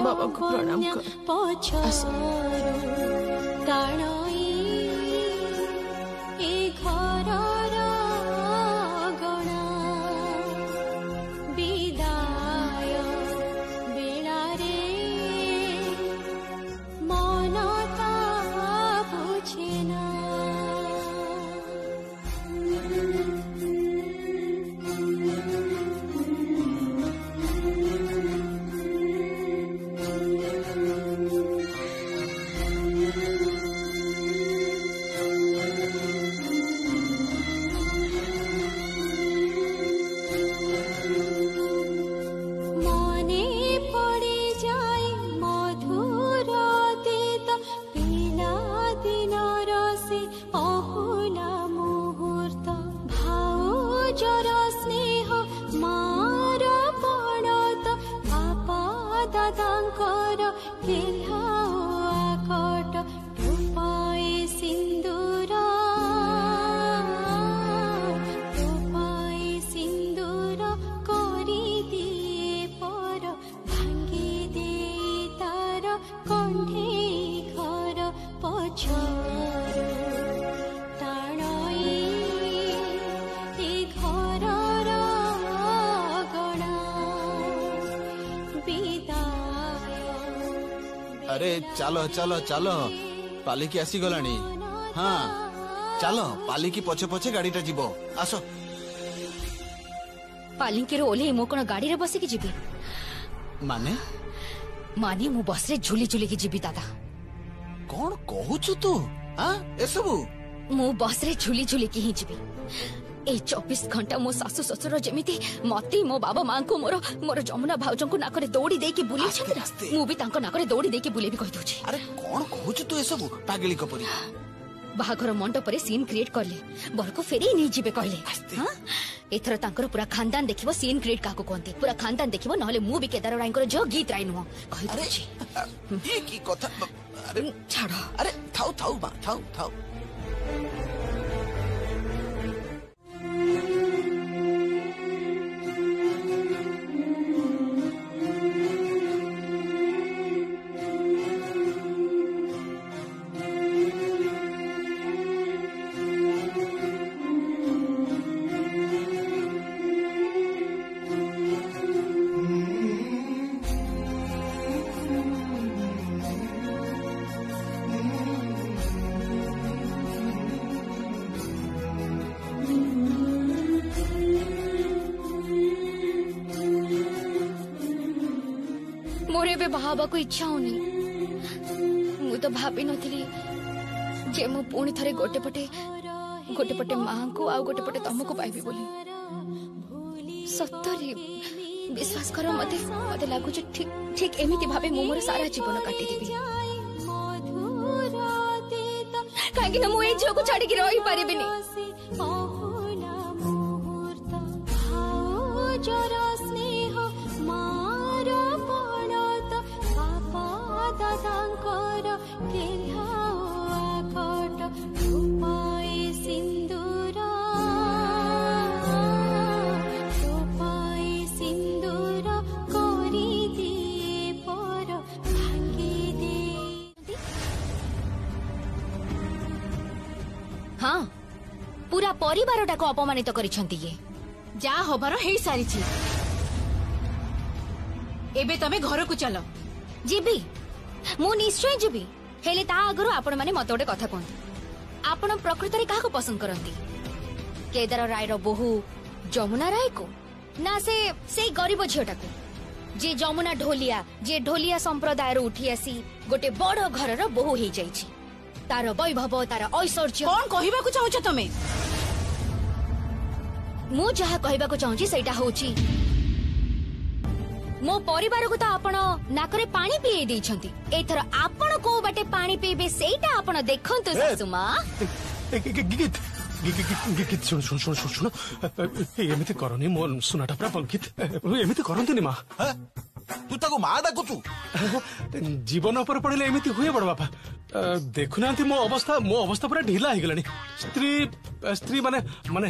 बाबा को प्रणाम कर। अरे चलो चलो चलो पालिकी आसी गलानी। हाँ चलो पालिकी पछे पछे गाड़ीटा जीवो आसो। पालिकी रो ओले मो कोन गाड़ी रे बसे की जीबी माने माने मु बस रे झुली झुली की जीबी दादा। कौन कहूछु तू? हां ए सबु मु बस रे झुली झुली की ही जीबी। ए 24 घंटा मो सासु ससुर जेमिति मते मो बाबा मां को मोर मोर जमुना भाउजन को नाकरे दौड़ी दे के बुली छ मु भी तांको नाकरे दौड़ी दे के बुले भी कहि दोछि। अरे कौन कहूछु तू ए सबु पागली कपरी? बाहाघर मंडप रे सीन क्रिएट करले बर को फेरी नहीं जीबे कहले। हां एथर तांकर पूरा खानदान देखिबो सीन क्रिएट काको कोनते पूरा खानदान देखिबो नहले मु भी केदार रायंकर जो गीत राय नु कहि दोछि। ये की कथा? अरे छाड़ो। अरे थाउ थाउ बा थाउ थाउ। मोरे बे बाबा को इच्छा होनी मु तो भाबी नथिली जे मु पुणी थरे गोटे पटे मां को आ गोटे पटे तमको पाइबी बोली। सत्तरी विश्वास करो मते मते लागु जे ठीक ठीक एमिति भाबे मु मोर सारा जीवन काटी देबी काहे कि न मु ए जो को छाडी के रही पारेबिनी। हाँ पूरा परिवार को अपमानित करिसंती ये जा होबार हे सारी छी। एबे तमे घर को चलो। जीबी मु निश्चय जीबी हेले ता आगरो आपण माने मते गोटे कथा कहंती आपण प्रकृति रे काहा को पसंद करंती केदार राय रो बहु जमुना राय को ना से गरीब झियोटा को जे जमुना ढोलिया संप्रदाय रो उठी आसी गोटे बड़ घर रो बहु हे जाईछि तार वैभव तार ऐश्वर्य कौन कहबा को चाहछ तमे? मु जहा कहबा को चाहूची सेटा होची मो परिवार को तो आपण नाकरे पानी पिए देइछंती एथर आपण को बाटे पानी पीबे सेटा आपण देखंतु सासुमा। गीत सुन एमिति करनी मो सुनाटा पूरा पलकित एमिति करंतनी मां। तू ताको मां डाकुचु जीवन ऊपर पड़े एमती हुए बड़ बापा देखुना मो अवस्था पूरा ढीला हो गलानी स्त्री माने माने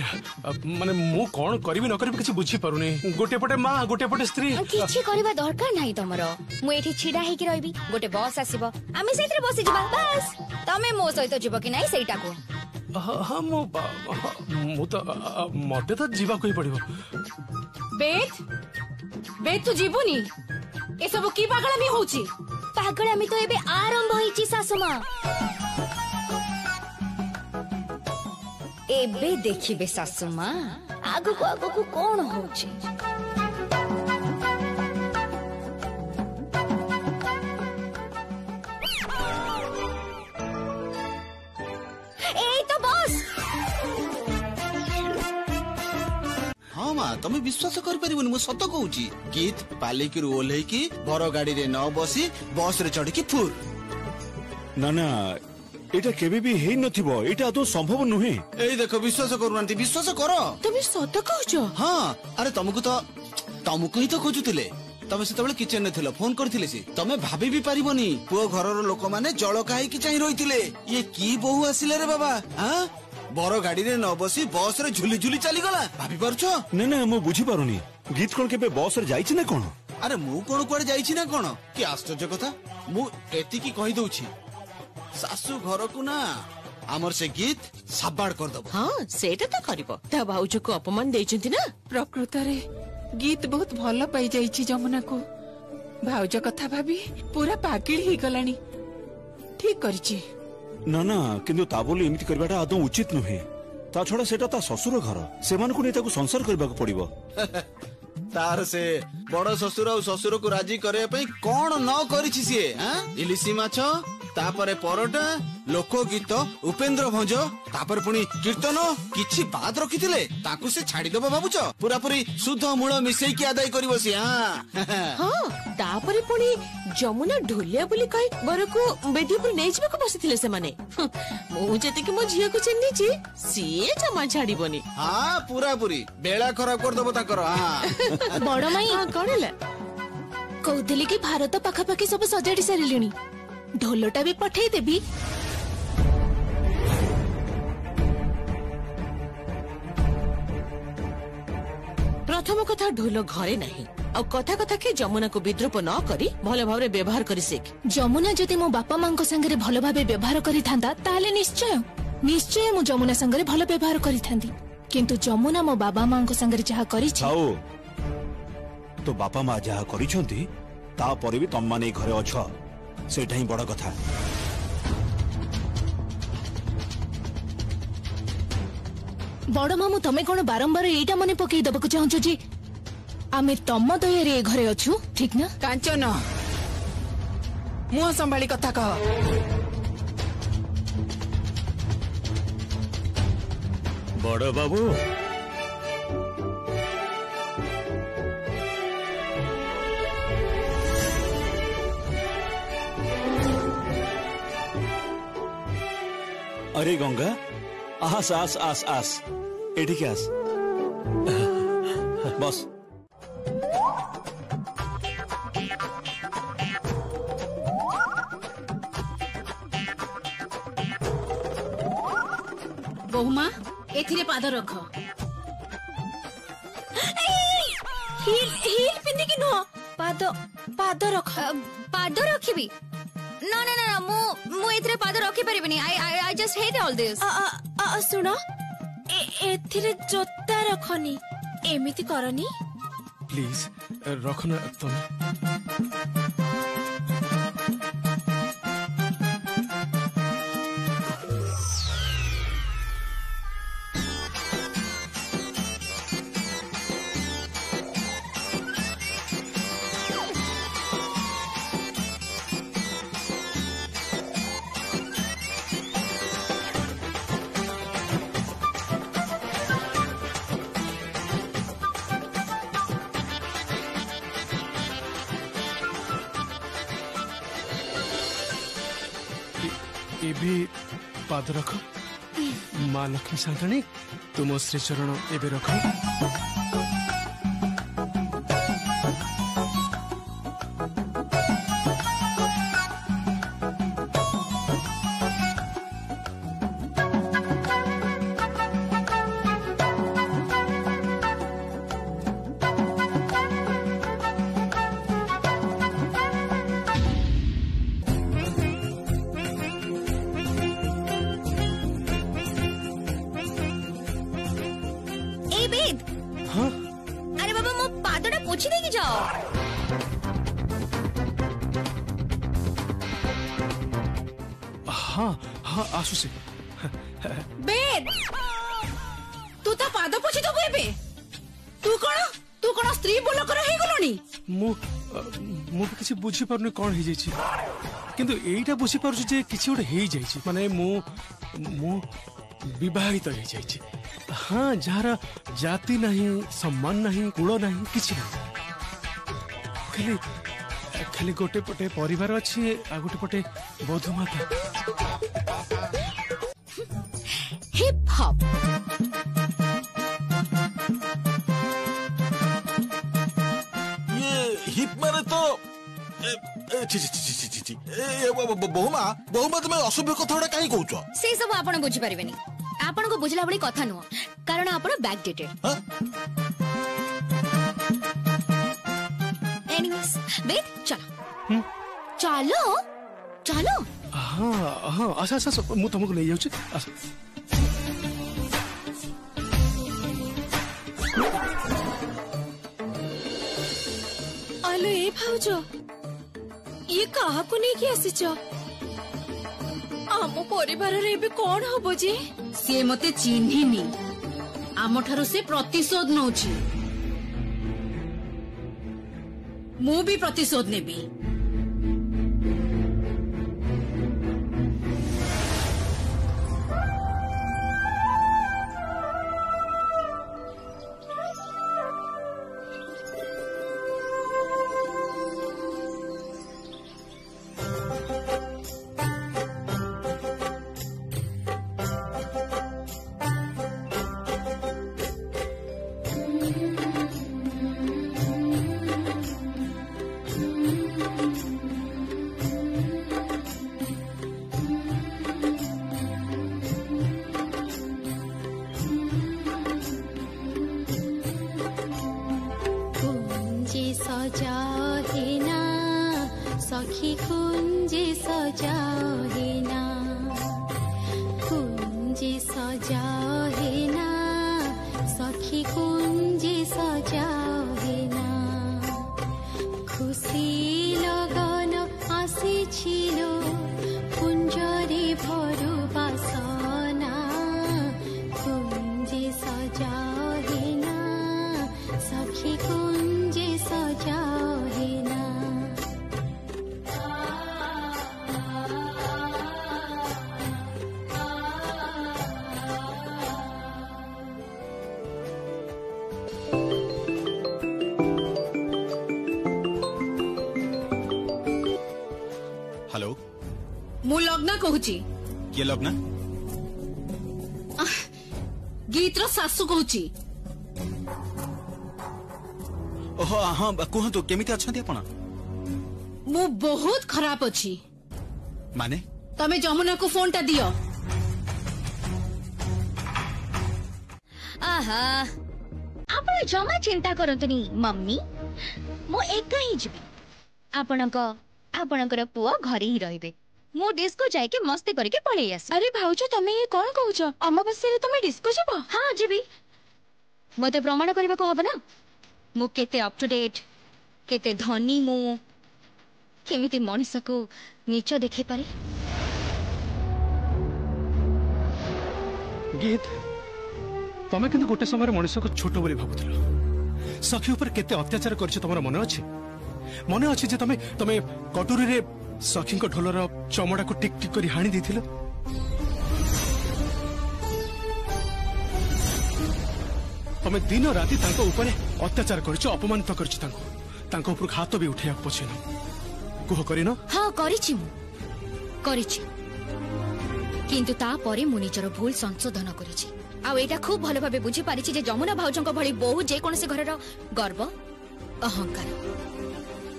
माने मु कौन करी न करी किसी बुझी पारुनी गोटे पटे मां गोटे पटे स्त्री किछि करबा दरकार नाही तमरो मु एठी छिडा हेकि रहबी गोटे बस आसीबो आमी सेथरे बसी जिबा बस तमे मो सहित जीव कि नाही सेटा को हाँ मु तो मते तो जीवा कोई पड़िबो बेद तू जीवनी ए सब की पागलामी होची पागलामी तो एबे आरंभ होईची सासुमा एबे देखिबे सासुमा आगु को कोन होची ए तो बस हाँ माँ तमे विश्वास कर परिबनी मु सत कहूची गीत पालिकी रू ओल्हे की बर गाड़ी रे न बसी बस रे चढ़ी की फुर ना ना एटा केबे भी हेई नथिबो एटा तो संभव नुहे एई देखो विश्वास करूनांती विश्वास करो तुम सत कहछो हाँ अरे तुमको ही तो खोजुतिले तमे सेतबेले किचन ने थिलो फोन करथिले सी तमे भाबी भी परिबनी पुओ घरर लोक माने जळ काहे की चाहि रहितिले ये की बहु आसिले रे बाबा हां बर गाड़ी रे न बसी बस रे झुली झुली चली गला भाबी परछो ना ना मु बुझी पारुनी गीत कोन केबे बस रे जाईछि ना कोन अरे मु कोन कुआडे जाईछि ना कोन की आश्चर्य कथा मु एति की कहि दउछि सासू घर को ना आमर से गीत साबाड़ कर दबो हाँ सेटा तो करिवो ता भाउज को अपमान देइछंती ना प्रकृत रे गीत बहुत भल पाई जाईछि जमुना को भाउज कथा भाबी पूरा पागिल ही गलानी ठीक करिछि ना ना किंतु ता बोली एमिति करबाटा आदौ उचित नुहे ता छडा सेटा ता ससुर घर सेमान को नै ताको संसार करबा को पड़िबो तार से बड़ ससुर और ससुर को राजी करे पई कोन न करिछि सिए हां इलिसी माछो तापरे परोटा लोकगीत उपेंद्र भंज तापर पुणी कीर्तन किछि बात रखिथिले ताकू से छाड़ी देबो भाबुच पूरा पूरी शुद्ध मूल मिसई की आदाय करिवो सी हां हाँ तापरे पुणी जमुना ढोलिया बोली कहि बर को बेटी पर नै जबे को बसिथिले से माने मु जति कि मो झिया को चिन्नी छी सिए जमा छाड़ीबोनी हां पूरा पूरी बेला खराब कर देबो ताकर हां बड़ माई हां कोनले कहउतली कि भारत पाखा पाखी सब सजाडी सारिलिनी ढोलटा भी पठेई देबी प्रथम कथा ढोल घरे नहीं और कथा कथा के जमुना को विद्रूप न करी भले भाव व्यवहार करी सिख जमुना जदि मो बापा मां को संगे भल भाबे व्यवहार करि थांदा ताले निश्चय मु जमुना संगे भल व्यवहार करि थांदी किंतु जमुना मो बाबा मां को संगे जहा करि छी आओ तो बापा मां जहा करिसंती ता परे भी तम माने घरे अछ सेटा ही बड़ कथा बड़ मामू तमे कोन बारंबार एटा मने पकई दबक चाहछो जी आमे तम दया रे घरे अछु ठीक ना कांचन मुह संभाली कथा कह बड़ बाबू अरे गंगा आस आस आस आस एठी के आस बस बहुमा एथिरे पाद रख हिल पिंदी कि नो पाद रखिबी ना ना ना मु एथिरे पाद रखि परिबनी I just hate all this सुनो एथिरे जोता रखनी एमिति करनी प्लीज रखना तुम ये भी पाद रख माँ लक्ष्मी सांताणी तुम श्री चरण एबे रख हाँ हाँ आसुसी बेद तू ता पाद पोछि दबु एबे तू कोन स्त्री बोलकर हे गलोनी मु किसी बुझी पारुनी कौन हो जाइछि किंतु एइटा बुझी पारुछि जे किछि ओटे हेइ जाइछि माने मु विवाहित हो जाइछि हाँ जहार जाति नहीं सम्मान नहीं कुल नहीं किछि नहीं खाली खाली गोटे पटे परिवार अछि आ गोटे पटे बधू माता हिप हॉप ये हिप माने तो बहुमा तुम असभ्य कथा कहीं कौच से सब आपण बुझी परिबेनी आपण को बुझला बड़ी कथा नुह कारण आपण बैक डेटेड एनीवेज वेट चलो चलो चलो हाँ हाँ आसा आसा मु तुमको ले जाउछि आसा आलो ए भाउजो ये कहा को नहीं कि आसीच आम परिवार रे बे कोन होबो जे से मते चिन्हिनी आम ठारो से प्रतिशोध नउछि मु भी प्रतिशोध नेबी सखी कुंजे सजा है ना कुंजे सजा है ना सखी कुंजे सजा है ना खुशी लगन आसी छिलो कुंजरे भरु बासना कुंजे सजा है ना सखी कुंजे सजा है ना हेलो मु लग्न कहूची किए लग्न गीतर सासु कहूची ओहो हाँ कहतु केमिति अछंती आपण मु बहुत खराब अछि माने तमे जमुना को फोन टा दियो आहा आपण जमा चिंता करंतनी मम्मी मो एका ही जिबी आपणकर पुआ घरे ही रहिबे मो डिस्को जाके मस्ती करके पळे आसी अरे भाउजो तमे ये कोन कहूछ अमावास्या रे तमे डिस्को जबो हां जिबी मते प्रमाण करबा को हबे ना मु केते अप टू डेट केते धनी मु केमिति मनुष्य को नीच देखे पारे गीत तमे किंतु गोटे समय मनुष्य को छोट बोली भाबुथिलो सखी ऊपर केते अत्याचार करछ तमरा मन अच्छे जे तमे तमे कटोरी रे सखी को ढोलर चमड़ा को टिक टिक करी हाणी देथिलो तमे दिन राति तांको ऊपर अत्याचार करछ अपमानित करछ तांको ऊपर हाथ भी उठैया पछिन कुह करिनो हां करिछि मु करिछि किंतु ता परे मु निजर भूल संशोधन करिछि आ एटा खूब भलो भाबे बुझी पारिछि जे जमुना भाउजंको भली बहु जे कोनसे घरर गर्व अहंकार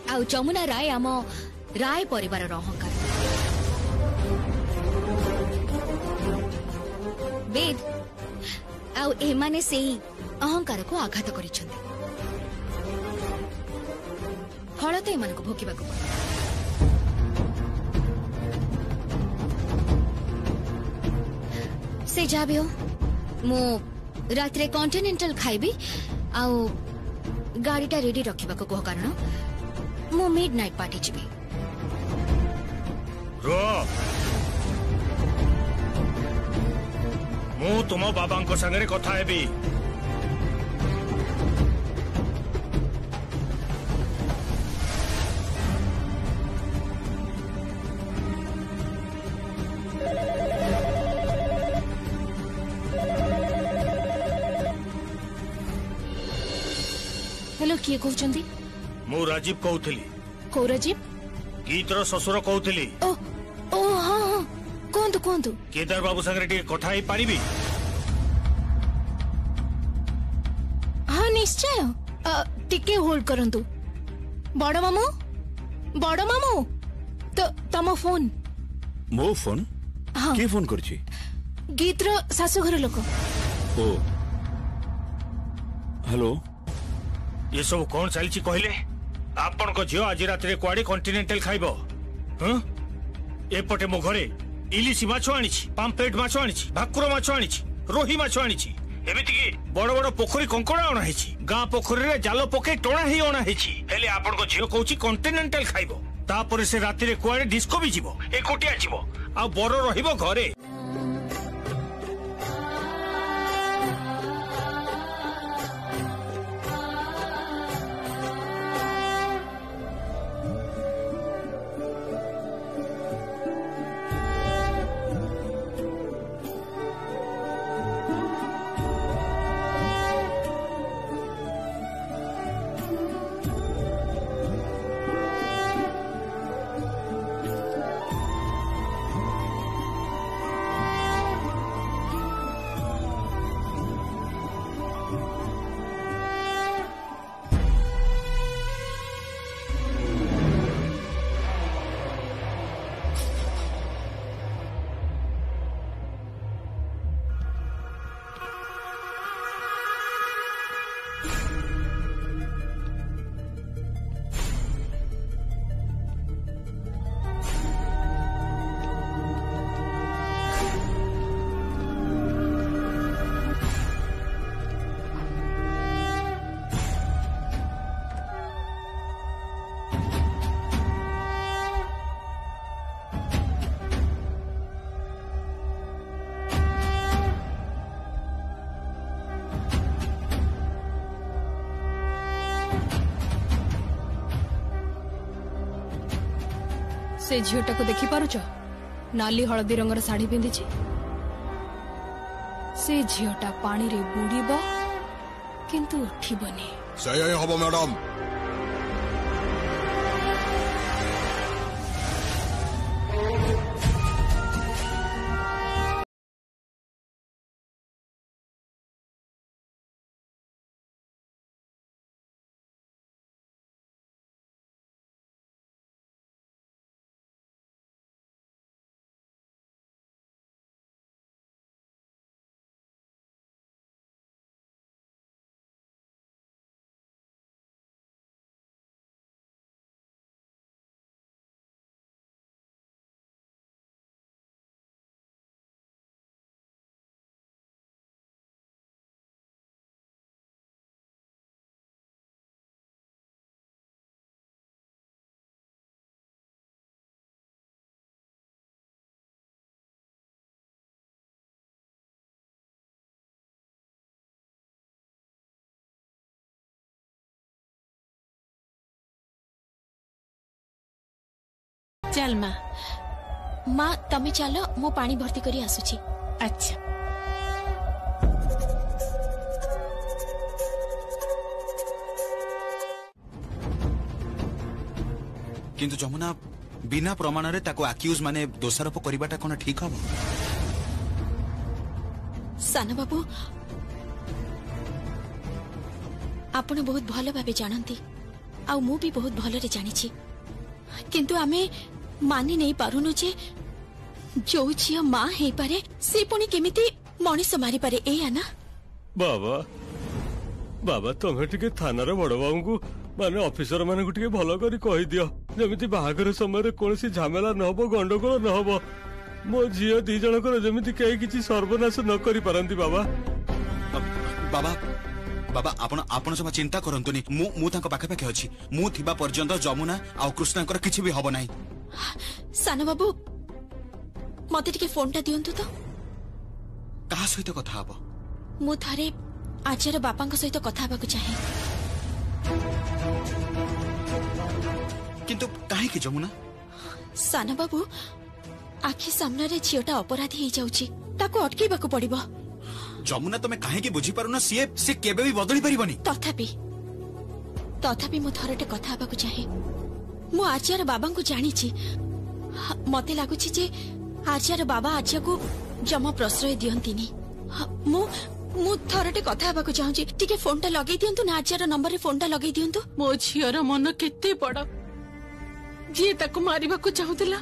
आ जमुना राय आम राय परिवार अहंकार वेद आउ एमाने सेही अहंकार को आघात करिछन्ति फल तो एमान को भोगिबा को से जाबियो मो रात्रे कॉन्टिनेंटल खाइबी आउ गाड़ीटा रेडी रखिबा को कह कारण मो मिडनाइट पार्टी जिबी मु तुम बाबा संगे कथा हेबी। हेलो किए कहउचंदी? मु राजीव कहउथली। को राजीव? गीतर ससुर कहउथली। ओ ओ हां हां कोंतु कोंतु। केदार बाबू संगे टिके कथा हे पारिबी? हाँ निश्चय। टिके होल्ड करंतु। बड़ मामू तो तम फोन। मो फोन? हाँ के फोन करछि? गीतर सासुघर लोक। ओ हेलो ये सब कौन चलछि कहले? आपण को झियो आज रात रे कुआडी कॉन्टिनेंटल खाइबो? हां एपटे मो घरे इलिसी माछो आनिछि, पाम्पेट माछो आनिछि, भाकुर माछो आनिछि, रोही माछो आनिछि। एमिति कि बड़ बड़ पोखरी कंकड़ा आना हेछि। गां पोखरी रे जालो पके टोणा ही आना हेछि। हेले आपण को झियो कहउछि कॉन्टिनेंटल खाइबो। तापर से रात रे कुआडी डिस्को भी जीवो, एकोटिया जीवो आ बर रहिबो घरे। से झीटा को देखि पारुच? नाली हलदी रंगर साड़ी पिंधि से झीटा पानी रे बुड़ीब किंतु उठिबनी। सही हबो मैडम। चल माँ तमे चलो मु पानी भर्ती करी आसुची। अच्छा किंतु जमुना बिना प्रमाण रे ताको अक्यूज माने दोषारोप करबाटा कोन ठीक हबो? साना बाबू आपण बहुत भल भाबे जानती आ मु भी बहुत भल रे जानिछि, किंतु आमे मानि नहीं पारुनु जे जो झियो माँ हे पारे से पुणी केमिति मनीष मारी पारे एया ना? बाबा बाबा तमे टिके थानार बड़ बाबू को माने ऑफिसर माने को टिके भलो करी कहि दियो जेमिति बाहागर समय रे कोनसी झमेला न होबो, गंडगोल न होबो। मो झियो दी जनकर जेमिति केही किछि सर्वनाश न करी पारंती। बाबा बाबा बाबा आपण सब चिंता करंतुनी। मु तांको पाखे पाखे अछि। मु थिबा पर्यंत जमुना आ कृष्णकर किछि भी हबो नाही। साना बाबू मते टिके फोन टा दियंतु तो। कहा सहित कथा हबो मु थरे आचार्य बापांक सहित कथा हेबाकु चाहे किंतु काहे की जमुना साना बाबू आखि सामने रे झियोटा अपराधी हे जाउची ताको अटकेबाकु पड़िबो जमुना तमे काहे की बुझी पारुना से केबे भी बदली परिबनी तथापि मु थरटे कथा हेबाकु चाहे मु आचार्य बाबांकु जानिछि मते लागुछि जे आचार्य बाबा आज्ञा को जमा प्रश्रय दियंतिनी मु थरटे कथा हेबाकु चाहूछि टिके फोनटा लगेई दियंतु ना आचार्य नंबर रे फोनटा लगेई दियंतु मो झियर मन केते बड़ जी ताको मारिबाकु चाहुतला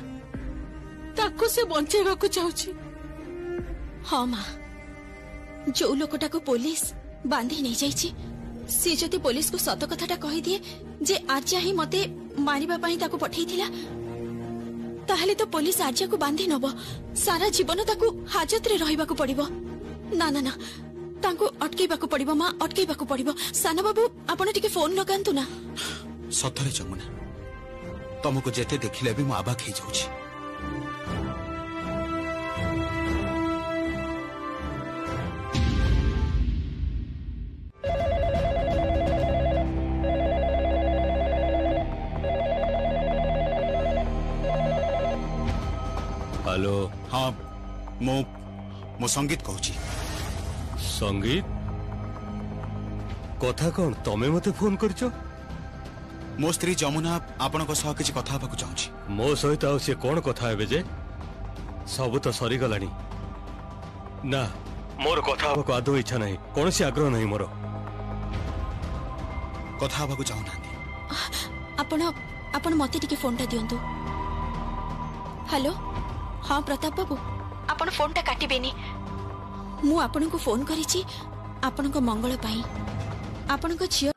ताको से बंचेबाकु चाहुछि हाँ माँ जो लोकटा को पुलिस बांधी नहीं जाइछि सी जति पुलिस को सत कथाटा कहि दिए जे आज्ञा ही मते मारिबा पई ताको पठेइथिला ताहले तो पुलिस आज्ञा को बांधी नब सारा जीवन ताको हाजत रे रहिबाकु पड़िबो ना ना ना ताको अटकेबाकु पड़िबो माँ अटकेबाकु पड़िबो साना बाबू आपण टिके फोन लगांतु ना सतरे जमुना तुमको जेते देखिले भी मु आबाक हे जाउछि हेलो हाँ मो संगीत कहूची संगीत कथा कौन तमे मते फोन करछो मो स्त्री जमुना आपण को सह किछि कथा हेबाकु चाहूची मो सहित आ से कोन कथा हेबे जे सब तो सरी गलानी ना मोर कथा हेबाकु आदो इच्छा नहीं कोन से आग्रह नहीं मोर कथा हेबाकु चाहना आपण मते टिके फोनटा दियंतु हेलो हाँ प्रताप बाबू आपण फोनटा काटिबेनी मु आपण को फोन करिछि आपण को मंगल पाई आपण को झियो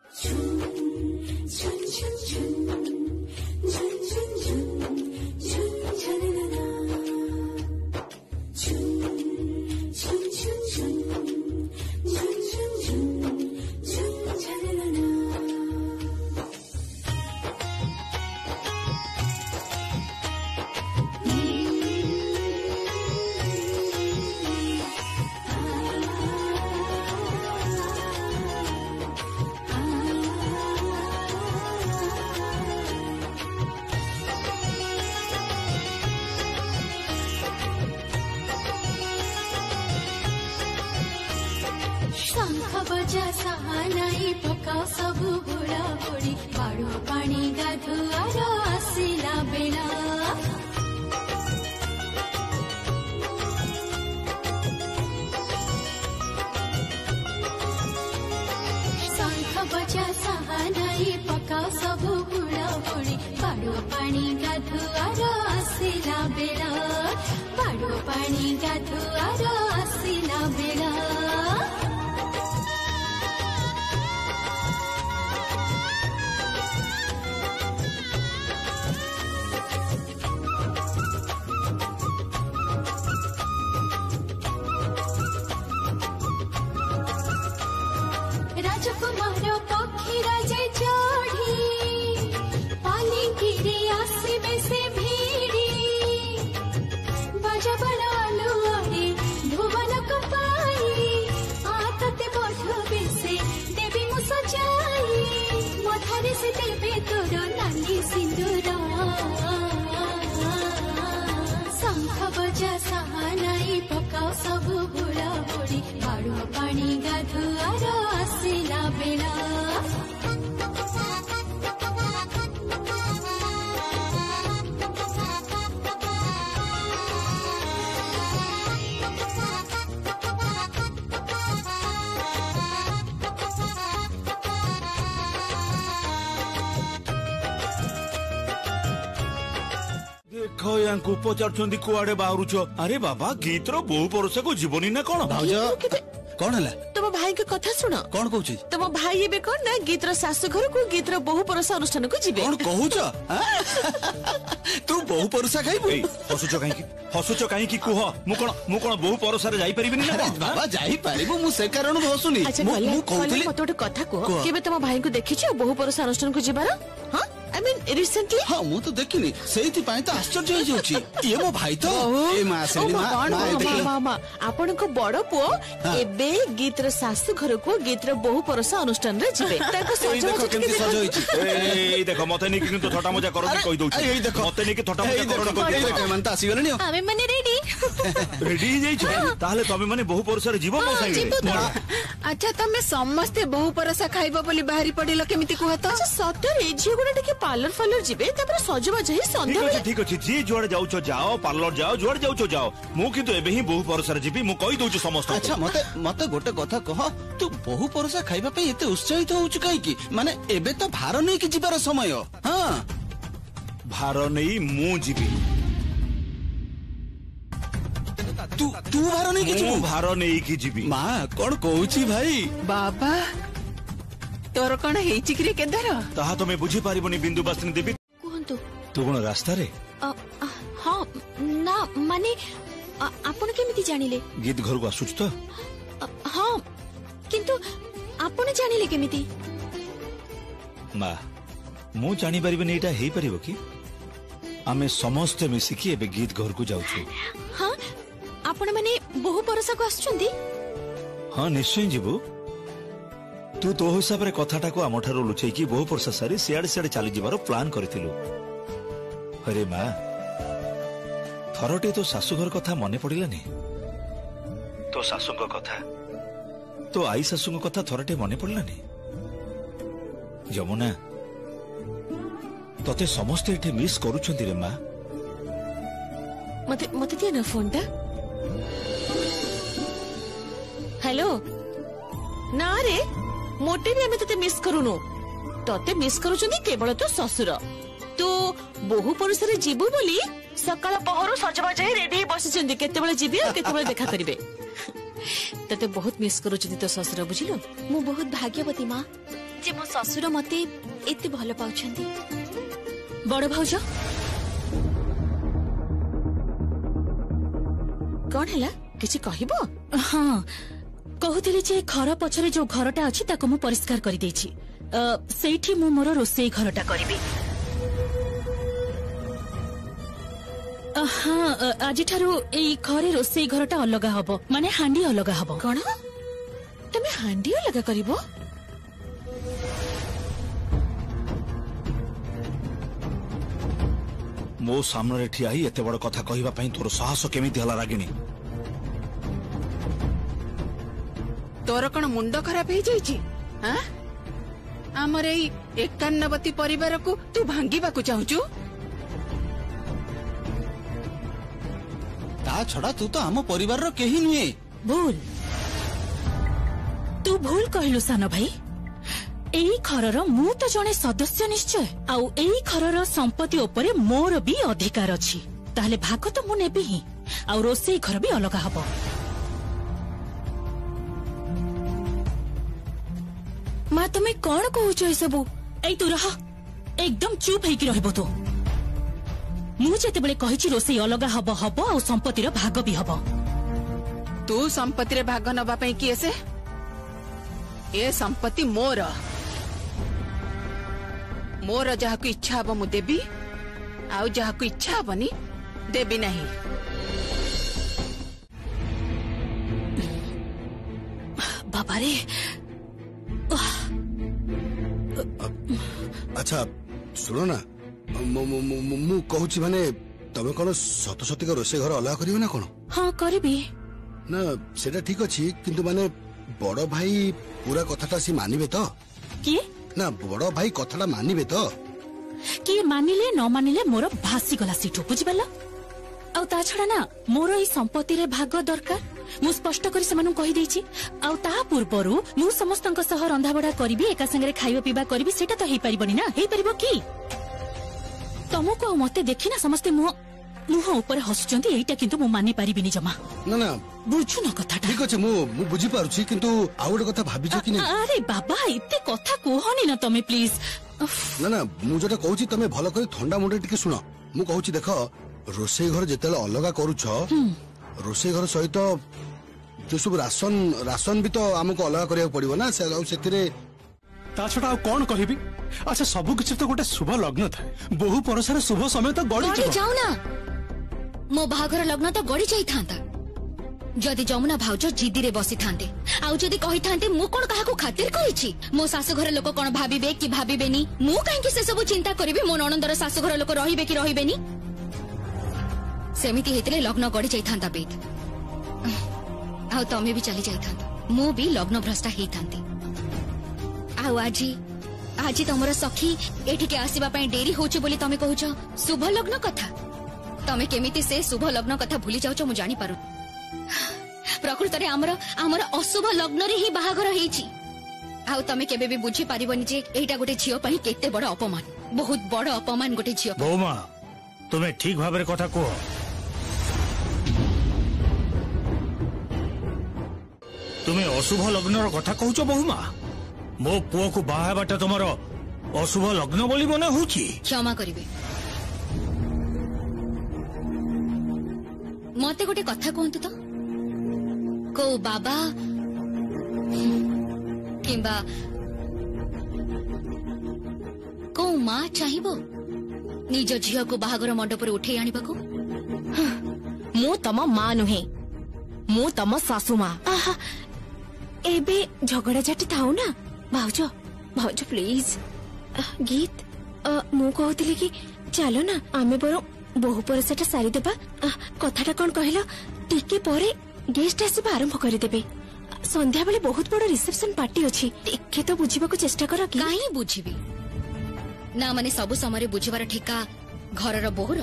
बजा सानाई पका सबु बुढ़ा बुढ़ी बाड़ो पानी गाधुआर आसिला बेला शंख बजा सानाई पका सबु बुढ़ा बुढ़ी बाड़ो पानी गाधुआर आसिला बेला बाड़ो पानी गाधुआर आसिला बेला राजकुमार पक्षी राजे चढ़ी पानी गिरी आसबे से भीड़ी बजबड़ आलुआरी भुवन कपाई आतते बढ़बे से देवी मु सजाई मथारे से देवे तोर नाली सिंदूर शंख बजा सानाई पका सबु बुढ़ा बुढ़ी बाड़ो पानी गाधुआर आसिला बेला देखो यांकु पचार कुआडे बाहरुछ अरे बाबा गीत रो बहु परोसा को जीवनी ना कोन कौन है तुम भाई के कथा सुनो कौन कहूँ तुम भाई एबे कौन ना गीत रो शाशु घर को गीत रो बहु परोसा अनुष्ठान को जीवे कौन कहूँ तू बहु परोसा खाइबु हसुच कहीं कुह मु कोन बहु परोसा रे जाई परिबिनी ना बाबा जाई परिबु मु से कारण हसुनी अच्छा मु कहतली मते गोटे कथा को केबे तुम भाई को देखिछ बहु परोसा अनुष्ठान को जीवार हां I mean recently? ହଁ ମୁଁ ତ ଦେଖିନି ସେଇଥିପାଇଁ ତ ଆଶ୍ଚର୍ଯ୍ୟ ହେଇଯାଉଛି ଇଏ ମୋ ଭାଇ ତ ଏ ମା ଆସିଲି ମା ମାମା ଆପଣଙ୍କ ବଡ ପୁଅ ଏବେ ଗୀତର ଶାଶୁ ଘରକୁ ଗୀତର ବହୁ ପରସ ଅନୁଷ୍ଠାନରେ ଯିବେ ତାକୁ ଦେଖ କେମିତି ସଜ ହେଇଛି ଏଇ ଦେଖ ମତେ ନେଇକି କିନ୍ତୁ ଥଟା ମଜା କରନି କହି ଦଉଛି ଏଇ ଦେଖ ମତେ ନେଇକି ଥଟା ମଜା କରନି ମାନେ ତ ଆସିଗଲେଣି ଆଉ ଆମେ ମାନେ ରେଡି ରେଡି ହେଇଯାଇଛ ତାହେଲେ ତମେ ମାନେ ବହୁ ପରସରେ ଯିବ ମୋ ସାଙ୍ଗରେ ଆଚ୍ଛା ତମେ ସମସ୍ତେ ବହୁ ପରସା ଖାଇବ ବୋଲି ବାହାରି ପଡିଲ କେମିତି କୁହ ତ ଆଚ୍ଛା ସତରେ ଝିଅ ଗୁଡା ଟିକେ ପାର୍ଲର ଫାର୍ଲର ଯିବେ ତାପରେ ସଜବାଜ ହେଇ ସନ୍ଧ୍ୟା ଠିକ ଅଛି ଯିଏ ଯୁଆଡେ ଯାଉଛ ଯାଅ ପାର୍ଲର ଯାଅ ଯୁଆଡେ ଯାଉଛ ଯାଅ ମୁଁ କିନ୍ତୁ ଏବେ ହିଁ ବହୁ ପରସରେ ଯିବି ମୁଁ କହି ଦଉଛି ସମସ୍ତଙ୍କୁ ଆଚ୍ଛା ମତେ ଗୋଟେ କଥା କହ ତୁ ବହୁ ପରସା ଖାଇବା ପାଇଁ ଏତେ ଉତ୍ସାହିତ ହଉଛୁ କାହିଁକି ମାନେ ଏବେ ତ ଭାର ନେଇକି ଯିବାର ସମୟ ହଁ ଭାର ନେଇ ମୁଁ ଯିବି ତୁ ଭାର ନେଇକି ଯିବୁ ଭାର ନେଇକି ଯିବି ମା କଣ କହୁଛି ଭାଇ ବାବା ତୋର କଣ ହେଇଛି କିରେ କେଦାର ତାହା ତମେ ବୁଝିପାରିବନି ବିନ୍ଦୁ ବାସିନୀ ଦେବୀ କୁହନ୍ତୁ ତୁ କଣ ରାସ୍ତାରେ ହଁ ନା ମାନେ ଆପଣ କେମିତି ଜାଣିଲେ ଗୀତ ଘରକୁ ଆସୁଛୁ ତ ହଁ କିନ୍ତୁ ଆପଣ ଜାଣିଲେ କେମିତି ମା ମୁଁ ଜାଣିପାରିବିନି ଏଇଟା ହେଇପାରିବ କି ଆମେ ସମସ୍ତେ ମିଶିକି ଏବେ ଗୀତ ଘରକୁ ଯାଉଛୁ ହଁ ଆପଣ ମାନେ ବହୁ ପରସାକୁ ଆସୁଛନ୍ତି ହଁ ନିଶ୍ଚୟ ଯିବୁ ତୁ ତୋ ହିସାବରେ କଥାଟାକୁ ଆମଠାରୁ ଲୁଚେଇକି ବହୁ ବର୍ଷ ସାରି ସିଆଡେ ସିଆଡେ ଚାଲିଯିବାର ପ୍ଲାନ୍ କରିଥିଲୁ ଆରେ ମା ଥରଟେ ତୋ ଶାଶୁଘର କଥା ମନେ ପଡିଲାନି ତୋ ଶାଶୁଙ୍କ କଥା ତୋ ଆଈ ଶାଶୁଙ୍କ କଥା ଥରଟେ ମନେ ପଡିଲାନି ଯମୁନା ତତେ ସମସ୍ତେ ଏଠି ମିସ୍ କରୁଛନ୍ତି ରେ ମା ମତେ ଦିଅ ନା ଫୋନ୍ ଟା हेलो ना रे मोटे भी आमे तते मिस करूनु तते मिस करूचंदी केवल तो ससुर तू बहु पुरुषरे जीवु बोली सकाळ पहरु सजबाज हे रेडी बसिचंदी केतेबेले जीबी और केतेबेले देखा करिवे तते बहुत मिस करूचंदी तो ससुर बुझिलो मु बहुत भाग्यवती मां जे मो ससुर मते एते भलो पाउछंदी बड़ भाउज कौन हैला किछि कहिबो हाँ कहूली जे घर पछरे जो घरटा अछि ताको मु परिष्कार करि देछि सेठी मु मोर रोसेई घरटा करिबी हाँ आज ठारू एई घरे रोसेई घरटा अलगा हबो माने हांडी अलगा हबो कोन तमे हांडी अलगा करिवो मो सामने ठिया ही एते बड़ कथा कहिबा पई तोर साहस केमिति हला रागिनी तोर कण मुंड खराब हो जाइछि हां हमर एई 91 परिवार को तू भांगीबा को चाहूचु ता छड़ा तू तो हम परिवार रो केही नुए भूल तू भूल कहलु सानो भाई एई घरर मु तो जने सदस्य निश्चय आउ एई घरर संपत्ति उपरे मोर भी अधिकार अछि ताले भाग तो मु नेबी ही आउ रोसेई घर भी अलगा हबो माँ तुम्हें कौन कहूच सबू ए तू रह एकदम चुप होइकी रहबो तो मु जेतेबेले कहिछि रोसेई अलगा हबो हबो आ संपत्तिर भाग भी हबो तू संपत्ति रे भाग नबा पई किए से ए संपत्ति मोर जहा को इच्छा हबो मु देबी आउ जहा को इच्छा हबनी देबी नहीं बाबा रे अच्छा सुनो ना मु कहूची माने तमे कोन सत सती का रोसे घर अलग करियो ना कोन हाँ करबी ना सेटा ठीक अछि किंतु माने बड़ भाई पूरा कथाटा सी मानिबे तो की ना बड़ भाई कथाटा मानिबे तो की मानिले न मानिले मोर भासी गला सीठू बुझिबला आ ता छडा ना मोर ई संपत्ति रे भाग दरकार मु स्पष्ट करी से मानु कहि देछि आ ता पूर्वरु मु समस्तंक सह रंधा बडा करबी एका संगे खाइबा पीबा करबी सेटा तो हेई परिबनी ना हेई परिबो की तमको मते देखि ना समस्त मुह ऊपर हसुचंती एटा किंतु मु मानि परिबिनी जमा ना ना बुझु न कथाटा ठीक अछि मु बुझी पारुछि किंतु आ गोटे कथा भाबिछ कि नै अरे बाबा इते कथा कोहनी ना तमे प्लीज ना ना मु जोटा कहूछि तमे भलो करे ठंडा मुंडे टिके सुनो मु कहूछि देखो रोसे घर जेतेले अलगा करूछ रोसे घर सहित जो सब राशन भी तो हमको अलग करिया पड़िबो ना से ता छड़ा आ कौन कहबी। अच्छा सब किछि तो गोटे शुभ लग्न थाए बहु परसार शुभ समय तो गड़ी जाऊ ना मो बाहाघर लग्न तो गड़ी जाई थांता जदि जमुना भाउज जिद्दी रे बसी थांते आउ जदि कहि थांते मु कोन काहाकू खातिर कहिछि मो सासु घर लोक कोन भाबिबे कि भाबिबेनी मु काहे से सब चिंता करिबे मो ननंदर सासु घर लोक रहिबे कि रहिबेनी सेमिति हेतले लग्न गड़ी जाई थांता बेद आउ तमे भी चली जाई थांता मु भी लग्न भ्रष्टा हेई थांती आउ आजी तमर सखी एठी के आसीबा पई देरी होचे बोली तमे कहूछ शुभ लग्न कथा तमे केमिति से शुभ लग्न कथा भूली जाउछ मु जानि पारु प्रकृत रे हमर अशुभ लग्न रे ही बाहाघर हेची आउ तमे केबे भी बुझी पारिबनी जे एटा गोटे झियो पई केते बड़ अपमान बहुत बड़ अपमान गोटे झियो बौमा तुमे ठीक भाबरे कथा को तुमे अशुभ लग्न रो कथा कहूछ बहुमा मो पुओ को बाहा बाटा तुमरो अशुभ लग्न बोली मने होची क्षमा करिवे मते गोटे कथा कहंतु तो को बाबा किंबा को मां चाहिबो निज झियो को बाहागर मंडप रे उठे आनिबा को मु तम मां नुहे मु तम सासु मां एबे झगड़ा झाटी थाउ ना भाउजो भाउजो प्लीज गीत मु कहतली कि चलो ना आमे बरो बहु पर सेटा सारी देबा कथाटा कोन कहलो टिके परे गेस्ट आसीबा आरंभ कर देबे संध्या बेले बहुत बड़ रिसेप्शन पार्टी अछि टिके तो बुझिबा को चेष्टा करो कि काई बुझिबी ना माने सब समय बुझिबार ठिका घरर बोहुर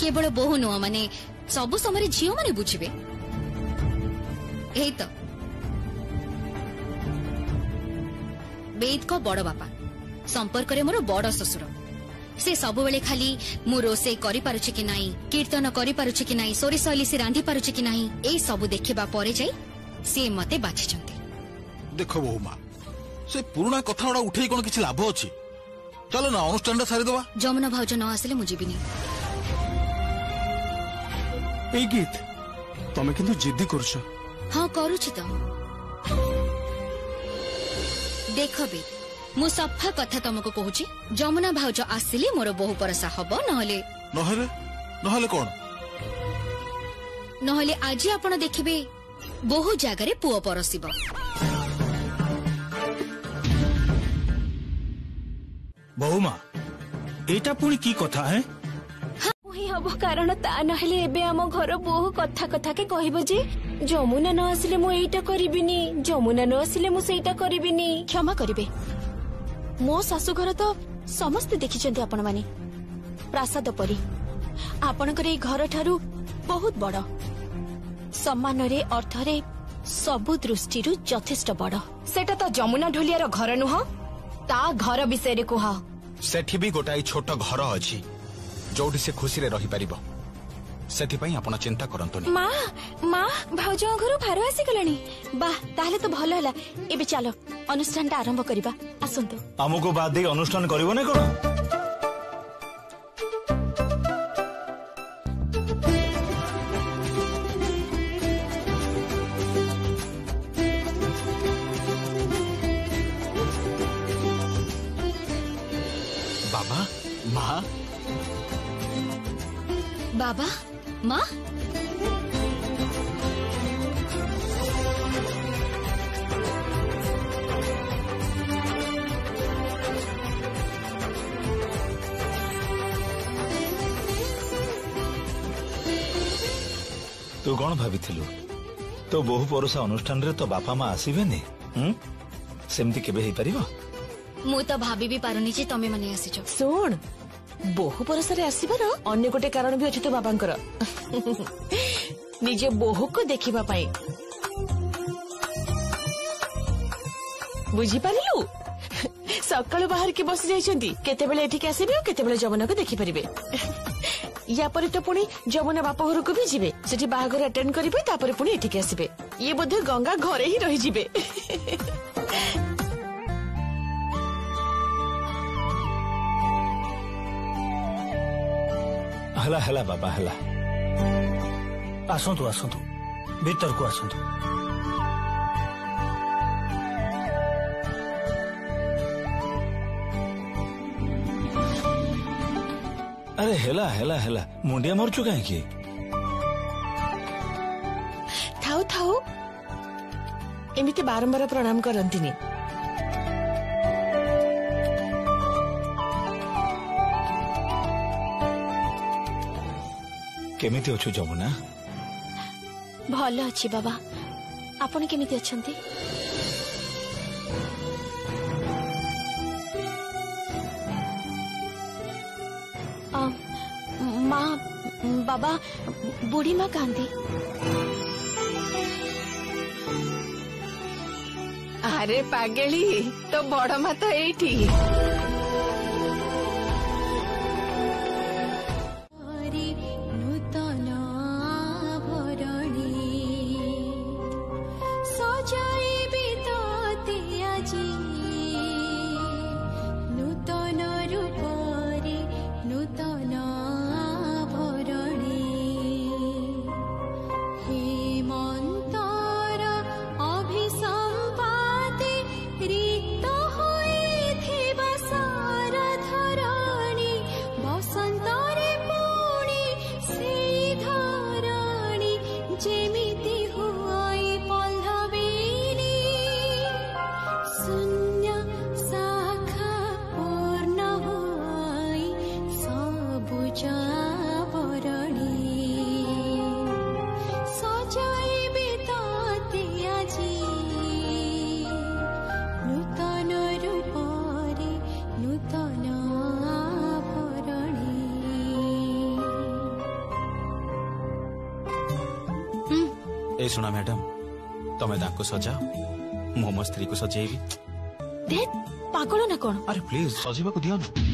केवल बोहु नुआ माने सब समय झियो माने बुझिबे एई तो बेद को बड़ बापा संपर्क रे मोर बड़ ससुर से सब बेले खाली मु रोसे करि पारुछि कि नाही कीर्तन करि पारुछि कि नाही सोरी सली से रांधी पारुछि कि नाही ए सब देखिबा परे जाई से मते बाछि छथि देखो बहुमा से पुराना कथा उडा उठेई कोन किछि लाभ अछि चलो ना अनुष्ठान सारी दवा जमुना भाउज न आसले मु जिबिनी ए गीत तमे किंतु जिद्दी करछ हां करूछि त देखो बे मु सफा कथा तुमको कहूची जमुना भाउज आसिले मोर बहु परसा हबो नहले नहले नहले कोन नहले आज आपण देखिबे बहु जागा रे पुओ परसिबो बहुमा एटा पुनी की कथा है ओही हबो कारण ता नहले एबे हम घर बहु कथा कथा के कहबो जे जमुना न आसिले मु एटा करिबिनी जमुना न आसिले मु सेटा करिबिनी क्षमा करिवे मो सासु घर तो समस्त देखिचंती आपण माने प्रासाद परी आपणकर ए घर ठारू बहुत बड़ सम्मान रे अर्थ रे सबु दृष्टि रु यथेष्ट बड़ सेटा तो जमुना ढोलियार घर नुह ता घर विषय रे कुहा सेठी भी गोटाई छोट घर अछि जोडी से खुशी रे रही परिबो सेठी पई आपण चिंता करंतोनी मां भाउज घर भार आसी गलानी वाह ताले तो भलो हला एबे चलो अनुष्ठान ता आरंभ करिबा आसंतो हमको बाद दे अनुष्ठान करिवो नै कोन बाबा माँ बाबा माँ तू कौन भाविथिलु तो बहु परोसा अनुष्ठान रे तो बापा माँ आसीबेनी सेमती केबे हेई परिबो मु तो भाभी भी पारुनी जे तमे माने आसीछ सुन बहु परसरे आसीबार अन्य गोटे कारण भी अछि तो बाबांकर निजे बहु को देखिबा पाई बुझी पारिलु सकाळु बाहर के बस जाइछंती केते बेले एठी के आसीबे और केते बेले जमुना को देखि परिबे या पर तो पुणी जमुना बाप घर को भी जिबे सेठी बाहागर अटेंड करिबे तापर पुणी एठी के आसीबे ये बोधे गंगा घरे ही रही जिबे हला हला बाबा हला आसंतु आसंतु भीतर को आसंतु अरे हेला हेला हेला मुंडिया मरचु कहीं थाऊ थाऊ एमिति बारंबार प्रणाम करंतिनी। केमिति अच्छु जमुना? भल अच्छी बाबा, आपण केमिति अछंती? माँ बाबा बुढ़ी माँ कांदी। अरे पागेली तो बड़ माँ तो एठी। ए सुना मैडम तमे ताको सजाओ मो मो स्त्री को सजेबी। दे पागल ना कौन? अरे प्लीज सजीवा को दियो ना।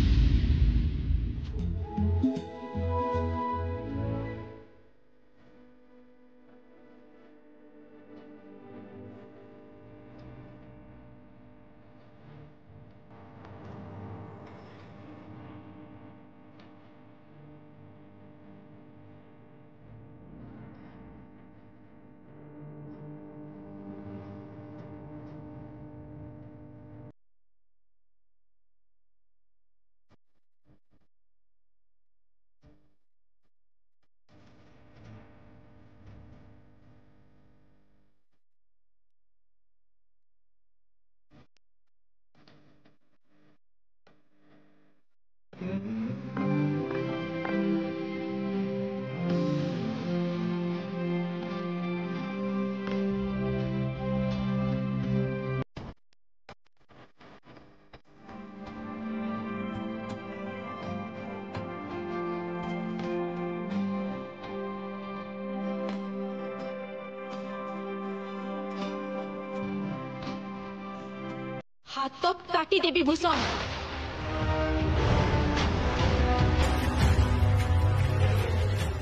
हाथ तो काटी देवी भूषण।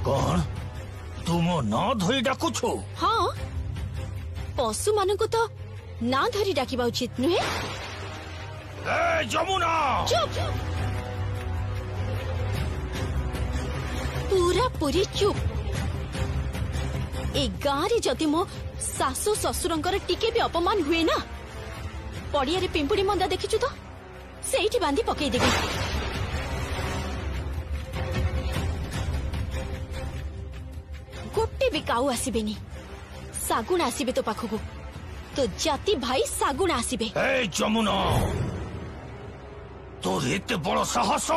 कौन तुम न धोई डाकुछु? हाँ पशु मान को तो ना धरी डाकिबा उचित नुहे। ए जमुना चुप पूरा पूरी चुप। ए गाँ रे जदि मो सासु ससुरंकर टिके भी अपमान हुए ना पड़िया रे पिंपुड़ी मंदा देखिछु तो सेठी बांधी पकई देबी। गोटे भी काऊ आसीबेनी सागुण आसीबे तो पाखकू तो जाति भाई सागुण आसीबे। ए जमुना तोर एते बड़ साहस?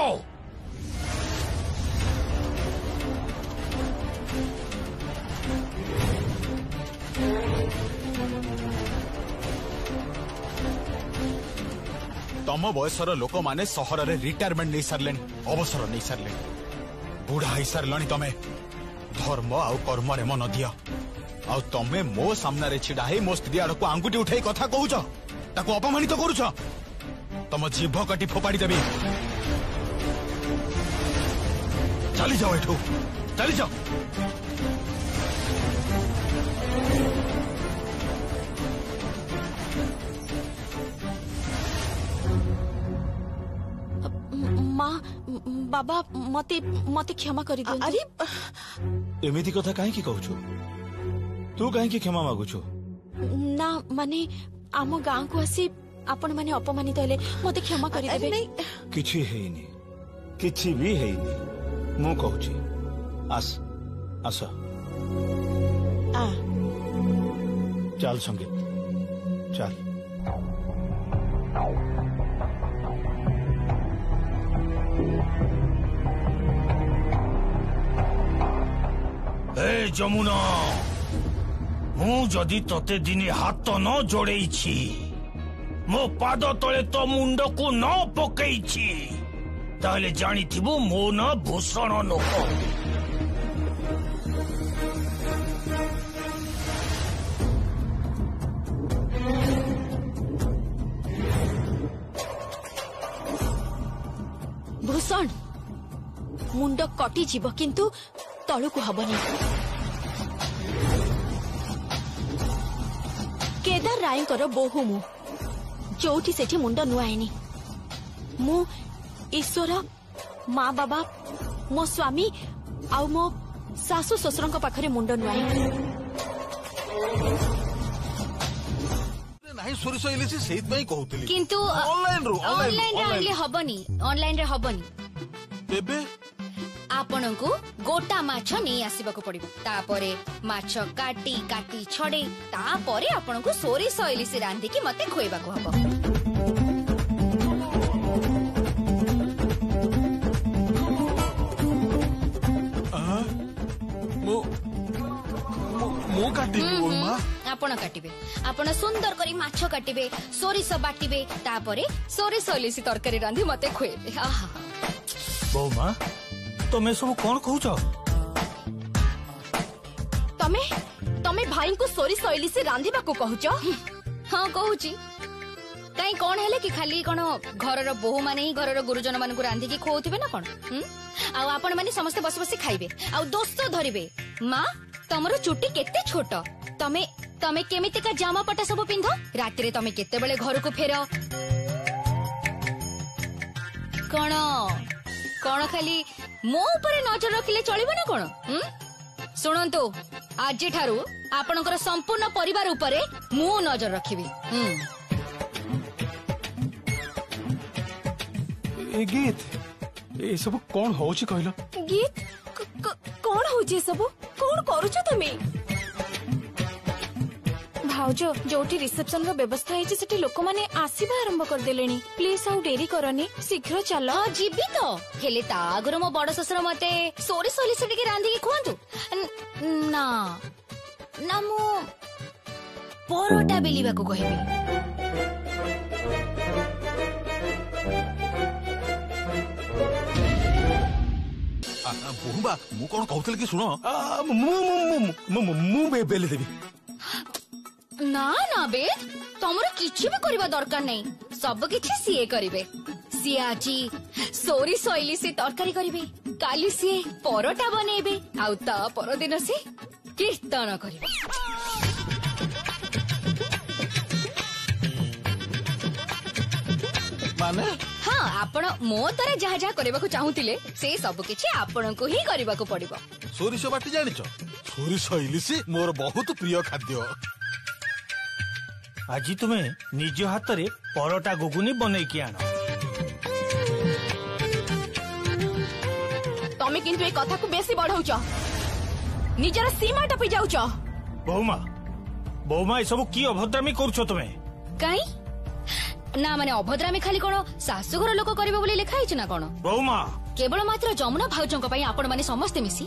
तम बयसर लोक माने सहर रे रिटायरमेंट नहीं सारले, अवसर नहीं सारले, बुढ़ा ही सारलनी। तमे धर्म आउ कर्म रे मन दिया आउ तमे मो सामना रे छिडा हे मो स्त्री आड़ को आंगुठी उठाई कथा कहूछ ताको अपमानित करूछ। तम जीभ काटी फोपाड़ी देबी। चली जाओ एठू चली जाओ। माँ बाबा मते मते क्षमा करी दियो। अरे एमिति कथा काहे की कहूछु? तू काहे की क्षमा मागुछु? ना माने आम गाँ को आसी आपण माने अपमानित हेले मते क्षमा करी देबे। किछि हेइनी, किछि भी हेइनी। ମୁଁ କହୁଛି ଆସ ଆସ ଚାଲ ସଙ୍ଗୀତ ଚାଲ। ଏ ଯମୁନା ମୁଁ ଯଦି ତତେ ଦିନେ ହାତ ନ ଯୋଡେଇଛି ମୋ ପାଦ ତଳେ ତ ମୁଣ୍ଡକୁ ନ ପକେଇଛି ତାହେଲେ ଜାଣିଥିବୁ ମୋ ନା ଭୂଷଣ ନୁହ। ଭୂଷଣ ମୁଣ୍ଡ କଟିଯିବ କିନ୍ତୁ ତଳକୁ ହବନି। କେଦାର ରାୟଙ୍କର ବୋହୂ ମୁଁ, ଯୋଉଠି ସେଠି ମୁଣ୍ଡ ନୁଆଏନି। ମୁଁ ଈଶ୍ୱର, ମା ବାବା, ମୋ ସ୍ୱାମୀ ଆଉ ମୋ ଶାଶୁ ଶ୍ୱଶୁରଙ୍କ ପାଖରେ ମୁଣ୍ଡ ନୁଆଏ। ନାହିଁ ସୋରିଷ ଇଲିସି ସେଇଥିପାଇଁ କହୁଥିଲି। କିନ୍ତୁ ଅନଲାଇନରେ ହବନି, ଅନଲାଇନରେ ହବନି। ତେବେ ଆପଣଙ୍କୁ ଗୋଟା ମାଛ ନେଇ ଆସିବାକୁ ପଡିବ। ତାପରେ ମାଛ କାଟି କାଟି ଛଡେଇ ତାପରେ ଆପଣଙ୍କୁ ସୋରିଷ ଇଲିସି ରାନ୍ଧିକି ମତେ ଖୋଇବାକୁ ହବ। ମୁଁ କାଟିବି ମା। ଆପଣ କାଟିବେ, ଆପଣ ସୁନ୍ଦର କରି ମାଛ କାଟିବେ, ସୋରିଷ ବାଟିବେ, ତାପରେ ସୋରିଷ ଇଲିସି ତରକାରୀ ରାନ୍ଧି ମତେ ଖୁଏଇବେ। ବୋଉମା ତମେ ସବୁ କଣ କହୁଛ? ତମେ ତମେ ଭାଇଙ୍କୁ ସୋରିଷ ଇଲିସି ରାନ୍ଧିବାକୁ କହୁଛ? ହଁ କହୁଛି। କାଇଁ କଣ ହେଲେ କି ଖାଲି କଣ ଘରର ବୋହୂ ମାନେ ହିଁ ଘରର ଗୁରୁଜନ ମାନଙ୍କୁ ରାନ୍ଧିକି ଖୋଉଥିବେ ନା କଣ? ଆଉ ଆପଣ ମାନେ ସମସ୍ତେ ବସି ବସି ଖାଇବେ ଆଉ ଦୋଷ ଧରିବେ। ମା ତମର ଚୁଟି କେତେ ଛୋଟ, ତମେ ତମେ କେମିତିକା ଜାମା ପଟା ସବୁ ପିନ୍ଧ, ରାତିରେ ତମେ କେତେବେଳେ ଘରକୁ ଫେର? କଣ କଣ ଖାଲି ମୋ ଉପରେ ନଜର ରଖିଲେ ଚଳିବ ନା କଣ? ଶୁଣନ୍ତୁ, ଆଜିଠାରୁ ଆପଣଙ୍କର ସମ୍ପୂର୍ଣ୍ଣ ପରିବାର ଉପରେ ମୁଁ ନଜର ରଖିବି। ଗୀତ ଏସବୁ କଣ ହଉଛି କହିଲ? ଗୀତ କଣ ହଉଛି ଏସବୁ? କଣ କରୁଛ ତମେ? ଭାଉଜ, ଯୋଉଠି ରିସେପ୍ସନ ର ବ୍ୟବସ୍ଥା ହେଇଛି ସେଠି ଲୋକମାନେ ଆସିବା ଆରମ୍ଭ କରିଦେଲେଣି। ପ୍ଲିଜ ଆଉ ଡେରି କରନି, ଶୀଘ୍ର ଚାଲ। ହଁ ଯିବି ତ, ହେଲେ ତା ଆଗରୁ ମୋ ବଡ ଶ୍ୱଶୁର ମତେ ସୋରିଷ ଇଲିସି ଟିକେ ରାନ୍ଧିକି ଖୁଆନ୍ତୁ। ନା ନା, ମୁଁ ପରଟା ବେଲିବାକୁ କହିବି। ବୋହୁବା ମୁଁ କଣ କହୁଥିଲି କି ଶୁଣ, ମୁଁ ବେଲି ଦେବି। ନା ନା ବେ, ତମର କିଛି ବି କରିବା ଦରକାର ନାହିଁ, ସବୁ କିଛି ସିଏ କରିବେ। ସିଏ ଆଜି ସୋରିଷ ଇଲିସି ତରକାରୀ କରିବେ, କାଲି ସିଏ ପରଟା ବନେଇବେ, ଆଉ ତା ପରଦିନ ସିଏ କୀର୍ତ୍ତନ କରିବେ। ମାନେ ହଁ, ଆପଣ ମୋ ଦ୍ୱାରା ଯାହା ଯାହା କରିବାକୁ ଚାହୁଁଥିଲେ ସେ ସବୁ କିଛି ଆପଣଙ୍କୁ ହିଁ କରିବାକୁ ପଡିବ। ସୋରିଷ ବାଟି ଜାଣିଛ? ସୋରିଷ ଇଲିସି ମୋର ବହୁତ ପ୍ରିୟ ଖାଦ୍ୟ। ଆଜି ତୁମେ ନିଜ ହାତରେ ପରଟା ଗୁଗୁନି ବନେଇକି ଆଣ। ତମେ କିନ୍ତୁ ଏ କଥାକୁ ବେଶୀ ବଢାଉଛ, ନିଜର ସୀମା ଟପି ଯାଉଛ। ବୋଉମା ବୋଉମା ଏସବୁ କି ଅଭଦ୍ରାମି କରୁଛ ତୁମେ? କାଇଁ ନା, ମାନେ ଅଭଦ୍ରାମି ଖାଲି କଣ ଶାଶୁଘର ଲୋକ କରିବେ ବୋଲି ଲେଖା ହେଇଛି ନା କଣ? ବୋଉମା କେବଳ ମାତ୍ର ଯମୁନା ଭାଉଜଙ୍କ ପାଇଁ ଆପଣ ମାନେ ସମସ୍ତେ ମିଶି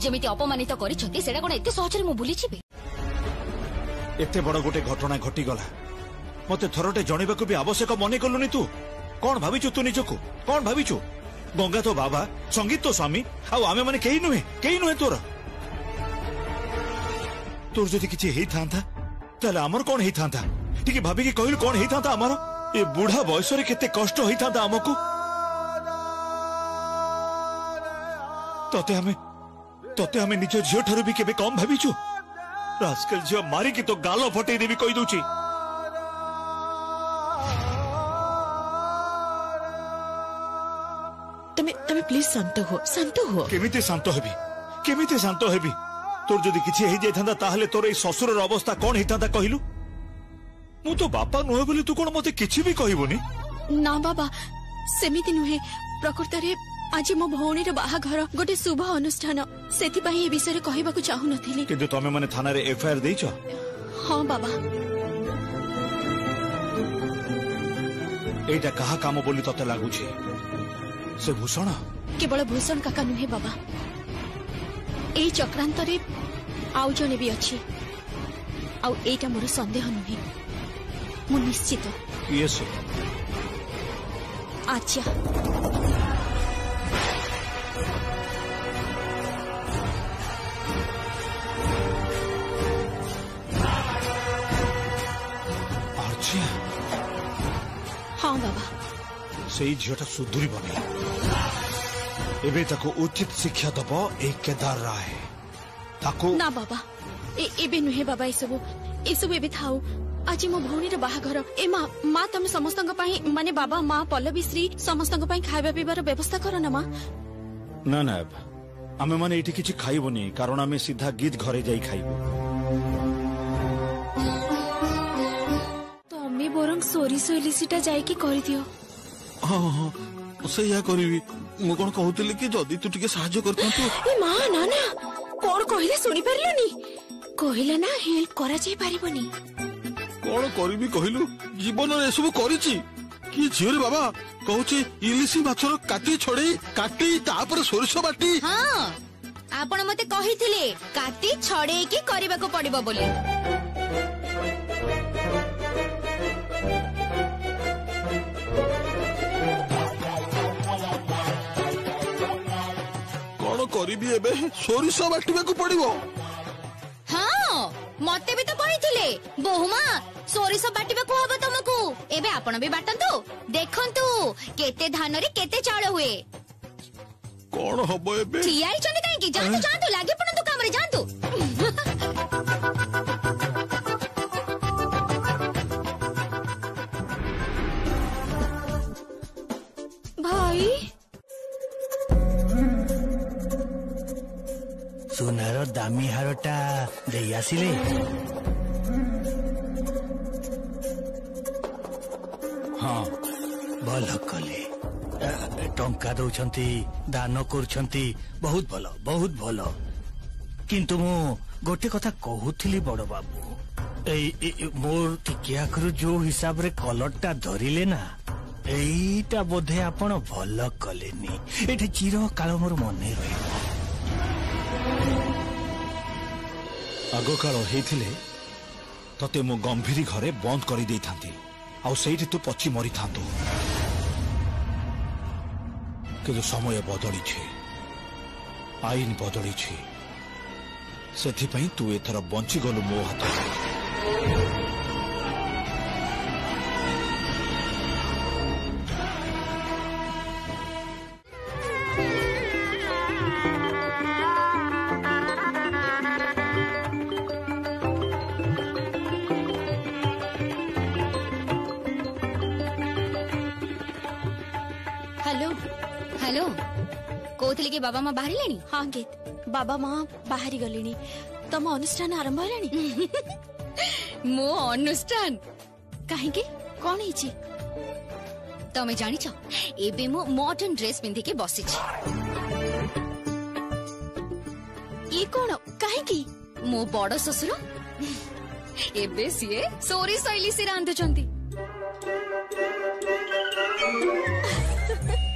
ଯେମିତି ଅପମାନିତ କରିଛନ୍ତି, ସେଇଟା କଣ ଏତେ ସହଜରେ ମୁଁ ଭୁଲିଯିବି? ଏତେ ବଡ ଗୋଟେ ଘଟଣା ଘଟିଗଲା, ମତେ ଥରଟେ ଜଣେଇବାକୁ ବି ଆବଶ୍ୟକ ମନେ କଲୁନି ତୁ? କଣ ଭାବିଛୁ ତୁ ନିଜକୁ? କଣ ଭାବିଛୁ? ଗଙ୍ଗା ତ ବାବା, ସଙ୍ଗୀତ ତ ସ୍ୱାମୀ, ଆଉ ଆମେ ମାନେ କେହି ନୁହେଁ ତୋର। ତୋର ଯଦି କିଛି ହେଇଥାନ୍ତା ତାହେଲେ ଆମର କଣ ହେଇଥାନ୍ତା? ଟିକେ ଭାବିକି କହିଲୁ କଣ ହେଇଥାନ୍ତା ଆମର? ଏ ବୁଢା ବୟସରେ କେତେ କଷ୍ଟ ହେଇଥାନ୍ତା ଆମକୁ। ତତେ ଆମେ ନିଜ ଝିଅ ଠାରୁ ବି କେବେ କମ ଭାବିଛୁ? ରାସ୍କେଲ ଝିଅ ମାରିକି ତ ଗାଲ ଫଟେଇ ଦେବି କହିଦଉଛି। ତମେ ପ୍ଲିଜ ଶାନ୍ତ ହୁଅ। କେମିତି ଶାନ୍ତ ହେବି? ତୋର ଯଦି କିଛି ହେଇଯାଇଥାନ୍ତା ତାହେଲେ ତୋର ଏଇ ଶ୍ୱଶୁରର ଅବସ୍ଥା କଣ ହେଇଥାନ୍ତା କହିଲୁ? ମୁଁ ତ ବାପା ନୁହେଁ ବୋଲି ତୁ କଣ ମତେ କିଛି ବି କହିବୁନି? ନା ବାବା, ସେମିତି ନୁହେଁ। ପ୍ରକୃତରେ आज मो भौणीर बाहाघर गोटे शुभ अनुष्ठान से विषय कहवा चाहू नी किंतु तमे माने थाना रे एफआईआर देइछ? हाँ बाबा। एटा कहा काम बोली तते लागुछे? से भूषण? केवल भूषण काका नुहे बाबा, एई चक्रांत रे आउ जने भी अच्छी। आउ एटा मोर संदेह नुहे, मु निश्चित। यस अच्छा हाँ बाबा। से झीटा सुधुरी बने एबे ताको उचित शिक्षा दब ए केदार राय ताको ना बाबा एबे नुहे बाबा एसबु एबे थाउ। आज मो भौणीर बाहाघर ए माँ तमे समस्तंग पई माने बाबा माँ पल्लवी श्री समस्तंग पई खाइबा पीबार व्यवस्था कर ना माँ। ना ना आमे माने एठी किछि खाइबोनी कारण आमे सीधा गीत घरे जाई खाइबो। तमे बरंग सोरिस इलिसिटा जाई कि करि दियो। हाँ हाँ सैया करिवि। मु कोन कहउतली कि जदी तू टिके सहाय्य करतंतु। ए माँ ना ना कोन कहिले सुनि परलोनी? कहिले ना हेल्प करा जाई परिबोनी। कोन करिवि कहिलु? जीवन रे सब करिछि कि झियो रे बाबा कहउछि इलिसी माछर काटी छड़े काटी तापर सोरिस बाटी। हाँ आपण मते कहिथिले काटी छड़े की करबाको पड़िबो बोली। कोन करिवि एबे सोरिस बाटीबाको पड़िबो? हाँ मते भी तो कहिथिले बहुमा सोरिस बाटीबाको हबो तुमको। एबे आपण भी बाटंतु देखंतु केते धान रे केते चाउल हुए। कोन हबो एबे? ठियाई चंदी काई की जानतु जानतु लागे पणंतु काम रे जानतु। भाई सुनार दामी हारटा दे आसिले। हाँ भल कले टंका दौरान दान कर बहुत भल बहुत भल। किंतु मु गोटे कथा कहूली बड़ बाबू मोर टिकिया करू जो हिसाब रे कलरटा धरिले ना एईटा बोधे आपण भल कलेनी। एठी चिर काल मोर मने रहिबो। आगो काल हेथिले तते मु गंभीरी घरे बंद करी देई थांती आउ सेठी तू पची मरी थांतु। किंतु समय बदली छे, आईन बदली छे, सेथि पई तू एथर बंची गलु मो हाथ। हेलो कहते कि बाबा माँ बाहर लेनी? हाँ गीत बाबा माँ बाहरी गलेनी। तम अनुष्ठान आरंभ हेलानी? मो अनुष्ठान कहीं कौन है? तमे जानिछ एबे मो मॉडर्न ड्रेस पिंधि के बसी छी। ये कौन कहीं मो बड़ ससुर एबे सीए सोरी शैली से रांधुचंती।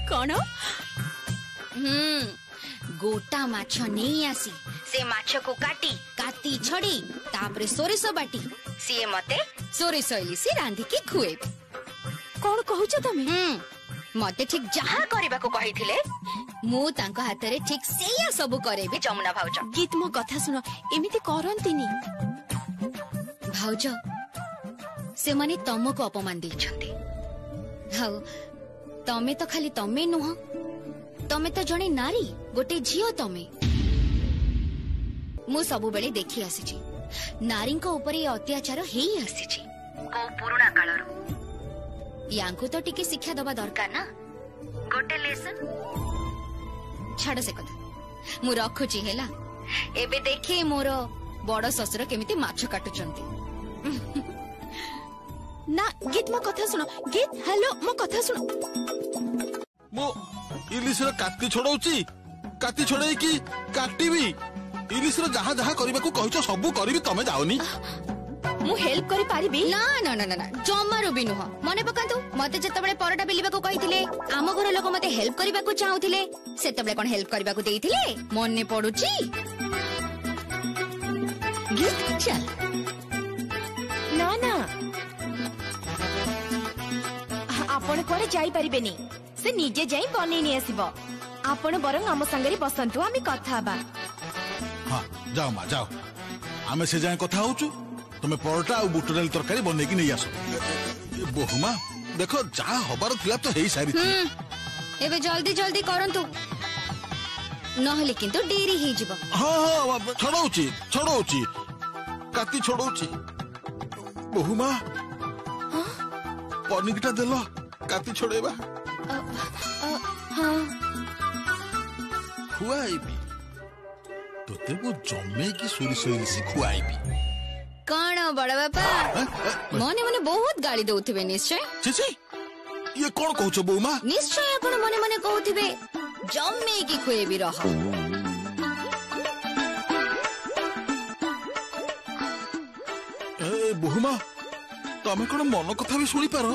कौन? गोटा माछ नहीं आसी से माछ को काटी काटी छड़ी तापरे सोरिस बाटी सीए मते सोरिस शैली से रांधी के खुए। कौन कहूछ तमे? मते ठीक जहा करबा को कहिथिले मु तांको हाथ रे ठीक सेया सब करेबे जमुना भाउज। गीत मो कथा सुनो एमिति करंतिनी। भाउज से माने तमको अपमान देछंती। हाउ तमे तो खाली तमे नुह, तमे तो जणे नारी गोटे झियो। तमे मु सब बेले देखि आसीची नारी को ऊपर ये अत्याचार हेई आसीची को पुराना कालरो। यांको तो टिके शिक्षा दबा दरकार ना, गोटे लेसन। छाड़ से कथा मु रखुची हेला। एबे देखी मोर बड़ ससुर केमिति माछ काटुचंती। ना गीत मो कथा सुनो। गीत हेलो मो कथा सुनो। ଇଲିଶର କାତି ଛଡଉଛି କାତି ଛଡେଇକି କାଟିବି ଇଲିଶର ଯାହା ଯାହା କରିବାକୁ କହିଛ ସବୁ କରିବି ତମେ ଯାଉନି ମୁଁ ହେଲ୍ପ କରି ପାରିବି ନା ନା ନା ନା ଜମାରୁ ବି ନୁହଁ ମନେ ପକାନ୍ତୁ ମତେ ଯେତେବେଳେ ପରଟା ବେଲିବାକୁ କହିଥିଲେ ଆମ ଘର ଲୋକ ମତେ ହେଲ୍ପ କରିବାକୁ ଚାହୁଁଥିଲେ ସେତେବେଳେ କଣ ହେଲ୍ପ କରିବାକୁ ଦେଇଥିଲେ ମନେ ପଡୁଛି ନା ନା ଆପଣ କୁଆଡେ ଯାଇପାରିବେନି ସେ ନିଜେ ଯାଇ ବନେଇ ନେଇ ଆସିବ ଆପଣ ବରଂ ଆମ ସାଙ୍ଗରେ ବସନ୍ତୁ ଆମେ କଥା ହବା ହଁ ଯାଅ ମା ଯାଅ ଆମେ ସେ ଯାଏ କଥା ହଉଛୁ তুমি পরোটা আর বুট ডাল তরকারি বনেকি নেই আস বহুমা দেখো যা হবার ଥିଲା তো হেই সারিছি এবে জলদি জলদি করন্তু নহলে কিন্তু দেরি হই যাব হ্যাঁ হ্যাঁ ছড়াউছি কাতি ছড়াউছি বহুমা পনিরটা দেল কাতি ছড়াইবা হ্যাঁ খুয়াইবি তোতে মু জমেকি সরিষ ইলিশি খুয়াইবি कौन बड़ बापा मने मने बहुत गाली दउथिबे निश्चय छी ये कौन कहउछ बौमा निश्चय आपण मने मने कहउथिबे जम्मे की खुएबी रह ए बहुमा तमे कोन मन कथा भी सुनी पारो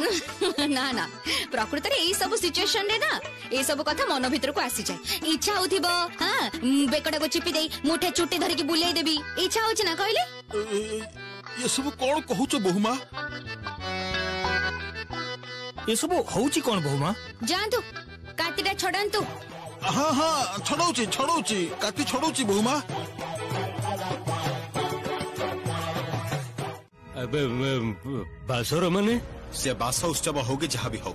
ना ना प्रकृति रे एई सब सिचुएशन रे ना एई सब कथा मन भीतर को आसी जाय इच्छा होथिबो हां बेकड़ा को चिपी देई मुठे चुट्टी धरि की बुलाई देबी इच्छा होछ ना कहले ये सब कौन कहूच बहुमा ये सब होउची कौन बहुमा जानतु कातिटा छडंतु हाँ हाँ छड़ौची काति छड़ौची बहुमा अबे बासर माने से बास उत्सव हो कि जहाँ भी हो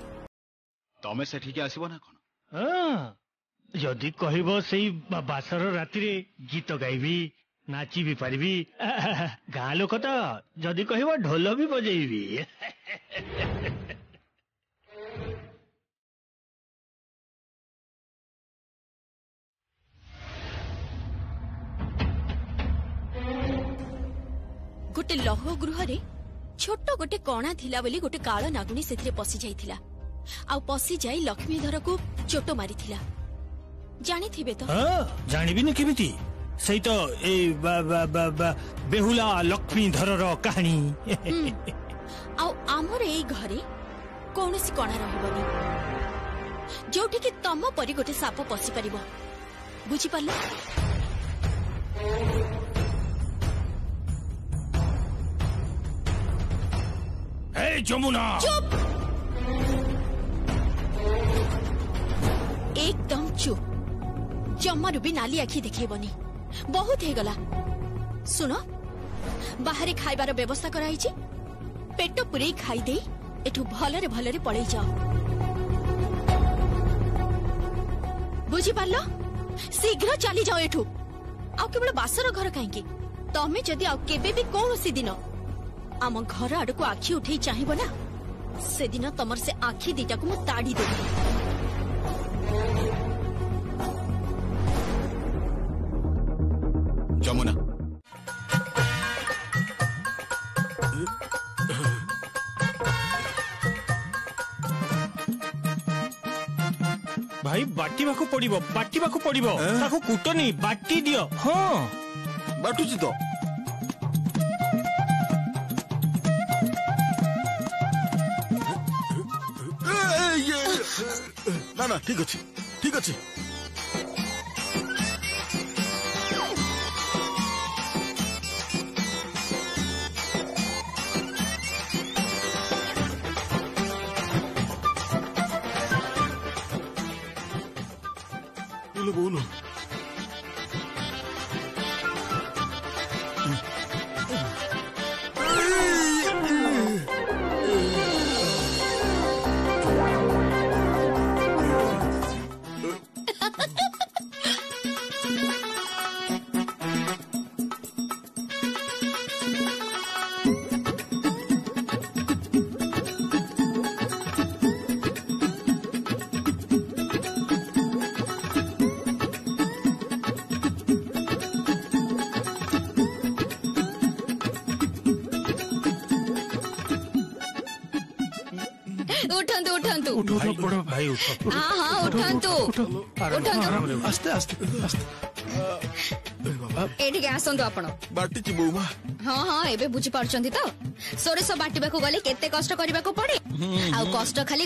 तमे से ठीक आसीबो ना कोन हां जदी कहबो सेई बासर राति रे गीत गाइबी नाची भी पारिबी गाँ लोक तो जदि कहब ढोल भी बजेबी गोटे लौह गृह रे छोट गोटे कणा थिला बोली गोटे काळ नागुणी सेथिरे पसी जाइथिला आ पसी जाई लक्ष्मीधर को चोट मारिथिला जानि थिबे तो हां जानिबी न केमिति सही तो ए बेहुला लक्ष्मीधर कहानी आमर ए घरे कौनसी कणा रहबनी जोठी कि तम परि गोटे साप पसी परिबो बुझी पारला ए जमुना चुप एकदम चुप जम्मारु भी नाली आखि देखेबनी बहुत हे गला सुनो बाहर खाइबार व्यवस्था कराई छी पेट पुरे खाई दे एठू भलरे भलरे पळै जाओ बुझी पारलो शीघ्र चली जाओ एठू आ केवल बासर घर काहेकी तमे जदी आ केबे भी कोनोसी दिन आम घर आड़ को आखि उठे चाहिब ना से दिन तमर से आखि दीटा को मु ताड़ी देबी जमुना भाई बाटिबाकू पड़िबो ताको कुटनी बाटी दियो हां बाटुची तो ना ना ठीक अच्छे बोलो ଉଠନ୍ତୁ ଉଠନ୍ତୁ ବଡ ଭାଇ ହଁ ହଁ ଉଠନ୍ତୁ ଉଠନ୍ତୁ ଆସ୍ତେ ଆସ୍ତେ ଆସ୍ତେ ଏଠିକି ଆସନ୍ତୁ ଆପଣ ବାଟିଛି ବୋଉମା ହଁ ହଁ ଏବେ ବୁଝିପାରୁଛନ୍ତି ତ ସୋରିଷ ବାଟିବାକୁ ଗଲେ କେତେ କଷ୍ଟ କରିବାକୁ ପଡେ ଆଉ କଷ୍ଟ ଖାଲି